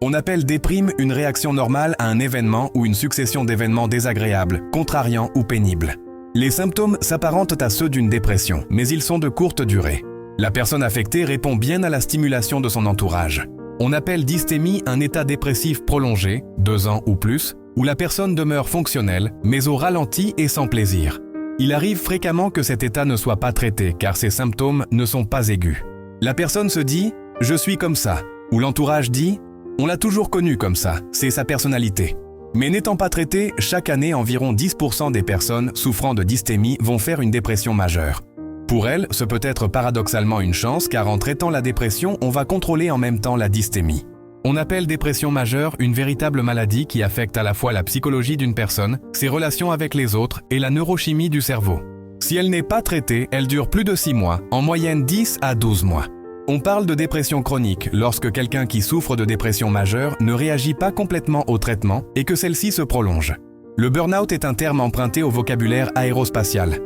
On appelle déprime une réaction normale à un événement ou une succession d'événements désagréables, contrariants ou pénibles. Les symptômes s'apparentent à ceux d'une dépression, mais ils sont de courte durée. La personne affectée répond bien à la stimulation de son entourage. On appelle dysthémie un état dépressif prolongé, 2 ans ou plus, où la personne demeure fonctionnelle, mais au ralenti et sans plaisir. Il arrive fréquemment que cet état ne soit pas traité, car ses symptômes ne sont pas aigus. La personne se dit « je suis comme ça », ou l'entourage dit « on l'a toujours connu comme ça, c'est sa personnalité ». Mais n'étant pas traité, chaque année, environ 10% des personnes souffrant de dysthémie vont faire une dépression majeure. Pour elles, ce peut être paradoxalement une chance, car en traitant la dépression, on va contrôler en même temps la dysthémie. On appelle dépression majeure une véritable maladie qui affecte à la fois la psychologie d'une personne, ses relations avec les autres et la neurochimie du cerveau. Si elle n'est pas traitée, elle dure plus de 6 mois, en moyenne 10 à 12 mois. On parle de dépression chronique lorsque quelqu'un qui souffre de dépression majeure ne réagit pas complètement au traitement et que celle-ci se prolonge. Le burn-out est un terme emprunté au vocabulaire aérospatial.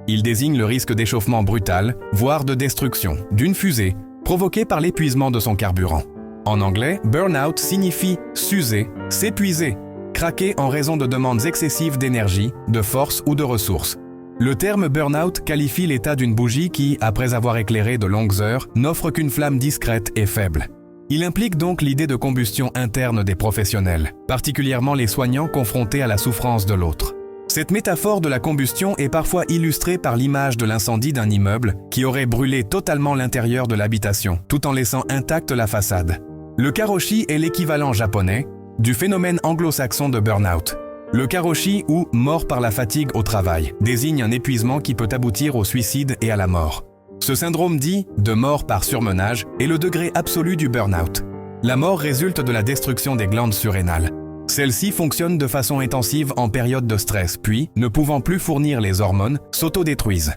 Il désigne le risque d'échauffement brutal, voire de destruction, d'une fusée, provoquée par l'épuisement de son carburant. En anglais, burn-out signifie s'user, s'épuiser, craquer en raison de demandes excessives d'énergie, de force ou de ressources. Le terme burn-out qualifie l'état d'une bougie qui, après avoir éclairé de longues heures, n'offre qu'une flamme discrète et faible. Il implique donc l'idée de combustion interne des professionnels, particulièrement les soignants confrontés à la souffrance de l'autre. Cette métaphore de la combustion est parfois illustrée par l'image de l'incendie d'un immeuble qui aurait brûlé totalement l'intérieur de l'habitation, tout en laissant intacte la façade. Le karoshi est l'équivalent japonais du phénomène anglo-saxon de burn-out. Le karoshi, ou mort par la fatigue au travail, désigne un épuisement qui peut aboutir au suicide et à la mort. Ce syndrome dit de mort par surmenage est le degré absolu du burn-out. La mort résulte de la destruction des glandes surrénales. Celles-ci fonctionnent de façon intensive en période de stress, puis, ne pouvant plus fournir les hormones, s'autodétruisent.